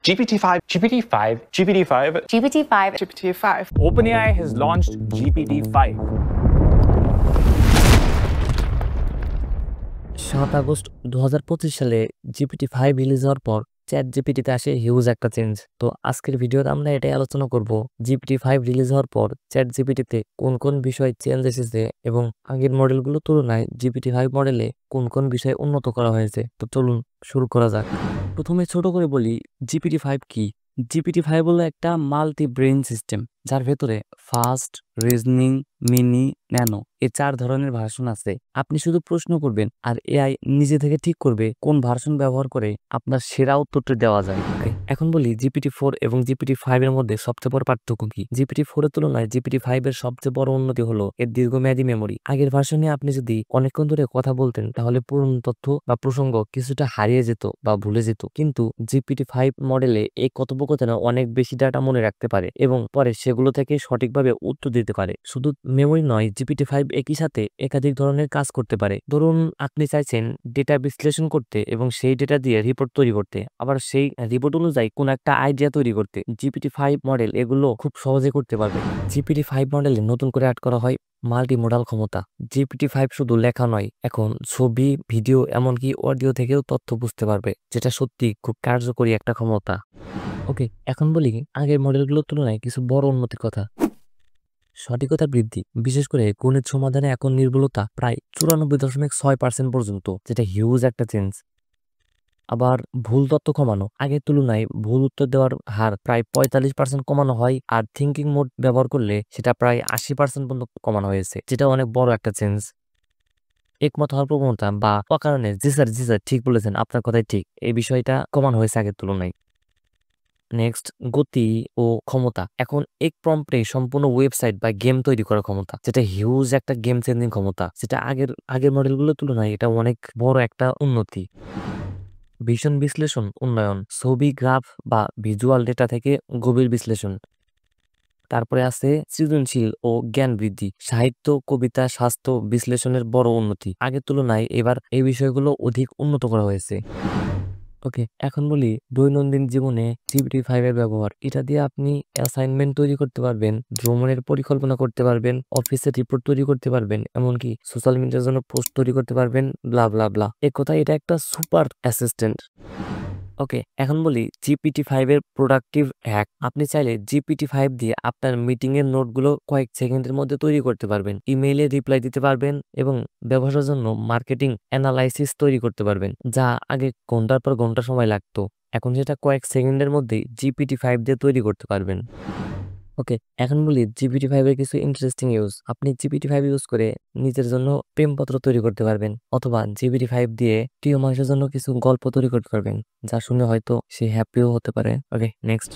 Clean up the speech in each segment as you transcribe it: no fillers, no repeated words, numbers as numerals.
GPT-5, GPT-5, GPT-5, GPT-5. GPT-5. OpenAI has launched GPT-5. 7 August 2025 সালে GPT-5 release হওয়ার পর chat জিপিটিতে আসে huge একটা চেঞ্জ। তো আজকের ভিডিওতে আমরা এটাই আলোচনা করব GPT-5 রিলিজ হওয়ার পর চ্যাট জিপিটিতে কোন কোন বিষয় চেঞ্জ এসেছে এবং আগের মডেলগুলোর তুলনায় GPT-5 মডেলে কোন কোন বিষয় উন্নত করা হয়েছে। তো চলুন শুরু করা যাক। প্রথমে ছোট করে বলি GPT-5 কি। GPT-5 হলো একটা মাল্টি ব্রেইন সিস্টেম যার ভেতরে ফাস্ট, রিজনিং, মিনি, ন্যানো এই 4 ধরনের ভার্সন আছে। আপনি শুধু প্রশ্ন করবেন আর এআই নিজে থেকে ঠিক করবে কোন ভার্সন ব্যবহার করে আপনার সেরা উত্তরটি দেওয়া যায়। এখন বলি GPT-4 এবং GPT-5 এর মধ্যে সবচেয়ে বড় পার্থক্য কি। GPT-4 এর তুলনায় GPT-5 এর সবচেয়ে বড় উন্নতি হলো এর দীর্ঘমেয়াদী মেমোরি। আগের ভার্সনে আপনি যদি অনেকক্ষণ ধরে কথা বলতেন তাহলে পুরনো তথ্য বা প্রসঙ্গ কিছুটা হারিয়ে যেত বা ভুলে যেত, কিন্তু GPT-5 মডেলে এই কথোপকথনে অনেক বেশি ডাটা মনে রাখতে পারে এবং পরে সেগুলো থেকে সঠিকভাবে উত্তর দিতে পারে। শুধু মেমোরি নয়, GPT-5 একই সাথে একাধিক ধরনের কাজ করতে পারে। ধরুন আপনি চাইছেন ডেটা বিশ্লেষণ করতে এবং সেই ডেটা দিয়ে রিপোর্ট তৈরি করতে, আবার সেই রিপোর্ট অনুযায়ী কোন একটা আইডিয়া তৈরি করতে। GPT-5 মডেল এগুলো খুব সহজে করতে পারবে। GPT-5 মডেলে নতুন করে অ্যাড করা হয় মাল্টি মোডাল ক্ষমতা। GPT-5 শুধু লেখা নয়, এখন ছবি, ভিডিও, এমনকি অডিও থেকেও তথ্য বুঝতে পারবে, যেটা সত্যি খুব কার্যকরী একটা ক্ষমতা। ওকে, এখন বলি আগের মডেলগুলোর তুলনায় কিছু বড় উন্নতির কথা। সঠিকতা বৃদ্ধি, বিশেষ করে গণিত সমাধানে এখন নির্ভুলতা প্রায় 94.6% পর্যন্ত, যেটা হিউজ একটা চেঞ্জ। আবার ভুল তথ্য কমানো, আগের তুলনায় ভুল উত্তর দেওয়ার হার প্রায় 45% কমানো হয়, আর থিঙ্কিং মোড ব্যবহার করলে সেটা প্রায় 80% পর্যন্ত কমানো হয়েছে, যেটা অনেক বড় একটা চেঞ্জ। একমত হওয়ার প্রবণতা বা অকারণে জি স্যার ঠিক বলেছেন, আপনার কথাই ঠিক, এই বিষয়টা কমানো হয়েছে আগের তুলনায়। নেক্সট, গতি ও ক্ষমতা। এখন এক প্রম্পটে সম্পূর্ণ ওয়েবসাইট বা গেম তৈরি করার ক্ষমতা, যেটা হিউজ একটা গেম চেঞ্জিং ক্ষমতা, যেটা আগের মডেলগুলোর তুলনায় এটা অনেক বড় একটা উন্নতি। ভীষণ বিশ্লেষণ উন্নয়ন, ছবি, গ্রাফ বা ভিজুয়াল ডেটা থেকে গভীর বিশ্লেষণ। তারপরে আছে সৃজনশীল ও জ্ঞান বৃদ্ধি, সাহিত্য, কবিতা, স্বাস্থ্য বিশ্লেষণের বড় উন্নতি। আগের তুলনায় এবার এই বিষয়গুলো অধিক উন্নত করা হয়েছে। ওকে, এখন বলি দৈনন্দিন জীবনে GPT-5 এর ব্যবহার। এটা দিয়ে আপনি অ্যাসাইনমেন্ট তৈরি করতে পারবেন, ভ্রমণের পরিকল্পনা করতে পারবেন, অফিসের রিপোর্ট তৈরি করতে পারবেন, এমনকি সোশ্যাল মিডিয়ার জন্য পোস্ট তৈরি করতে পারবেন, ব্লা ব্লা ব্লা। এক কথায় এটা একটা সুপার অ্যাসিস্ট্যান্ট। ওকে, এখন বলি GPT-5 এর প্রোডাক্টিভ হ্যাক। আপনি চাইলে GPT-5 দিয়ে আপনার মিটিং এর নোটগুলো কয়েক সেকেন্ডের মধ্যে তৈরি করতে পারবেন, ইমেইলে রিপ্লাই দিতে পারবেন এবং ব্যবসার জন্য মার্কেটিং অ্যানালাইসিস তৈরি করতে পারবেন, যা আগে ঘন্টার পর ঘন্টা সময় লাগতো। এখন সেটা কয়েক সেকেন্ডের মধ্যেই GPT-5 দিয়ে তৈরি করতে পারবেন। ওকে, এখন বলি GPT-5 এর কিছু ইন্টারেস্টিং ইউজ। আপনি GPT-5 ইউজ করে নিজের জন্য প্রেমপত্র তৈরি করতে পারবেন, অথবা GPT-5 দিয়ে প্রিয় মানুষের জন্য কিছু গল্প তৈরি করতে পারবেন, যা শুনে হয়তো সে হ্যাপিও হতে পারে। ওকে, নেক্সট।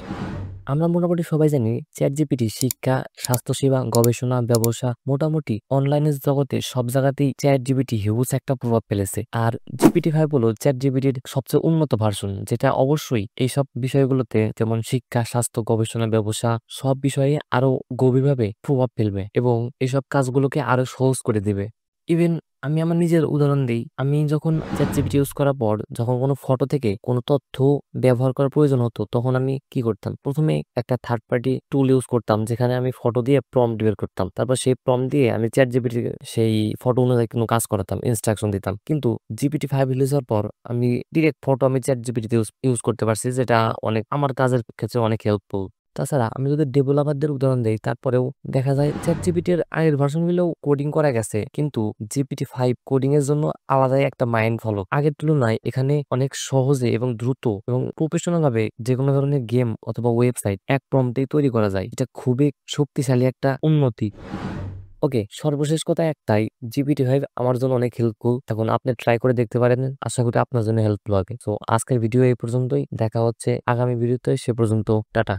আমরা মোটামুটি সবাই জানি চ্যাট জিপিটি শিক্ষা, স্বাস্থ্যসেবা, গবেষণা, ব্যবসা, মোটামুটি অনলাইনের জগতে সব জায়গাতেই চ্যাট জিপিটি হিউজ একটা প্রভাব ফেলেছে। আর GPT-5 হলো চ্যাট জিপিটির সবচেয়ে উন্নত ভার্সন, যেটা অবশ্যই এইসব বিষয়গুলোতে, যেমন শিক্ষা, স্বাস্থ্য, গবেষণা, ব্যবসা, সব বিষয়ে আরো গভীরভাবে প্রভাব ফেলবে এবং এসব কাজগুলোকে আরো সহজ করে দিবে। ইভেন আমি আমার নিজের উদাহরণ দিই। আমি যখন চ্যাটজিপিটি ইউজ করার পর যখন কোনো ফটো থেকে কোনো তথ্য ব্যবহার করার প্রয়োজন হতো, তখন আমি কি করতাম, প্রথমে একটা থার্ড পার্টি টুল ইউজ করতাম, যেখানে আমি ফটো দিয়ে প্রম্পট বের করতাম। তারপর সেই প্রম্পট দিয়ে আমি চ্যাটজিপিটি সেই ফটো অনুযায়ী কোনো কাজ করাতাম, ইনস্ট্রাকশন দিতাম। কিন্তু GPT-5 রিলিজ হওয়ার পর আমি ডিরেক্ট ফটো আমি চ্যাটজিপিটিতে ইউজ করতে পারছি, যেটা অনেক আমার কাজের ক্ষেত্রে অনেক হেল্পফুল। তাছাড়া আমি যদি ডেভেলপারদের উদাহরণ দেই, তারপরেও দেখা যায় চ্যাটজিপিটির আগের ভার্সনগুলোও কোডিং করা গেছে, কিন্তু GPT-5 কোডিং এর জন্য আলাদাই একটা মাইন্ড ফলো। আগের তুলনায় এখানে অনেক সহজে এবং দ্রুত এবং প্রফেশনাল ভাবে যে কোনো ধরনের গেম অথবা ওয়েবসাইট এক প্রম্পটেই তৈরি করা যায়। এটা খুবই শক্তিশালী একটা উন্নতি। ওকে, সর্বশেষ কথা একটাই, GPT-5 আমার জন্য অনেক হেল্পফুল। এখন আপনি ট্রাই করে দেখতে পারেন, আশা করি আপনার জন্য হেল্পফুল হবে। তো আজকের ভিডিও এই পর্যন্তই, দেখা হচ্ছে আগামী ভিডিওতে। সে পর্যন্ত টাটা।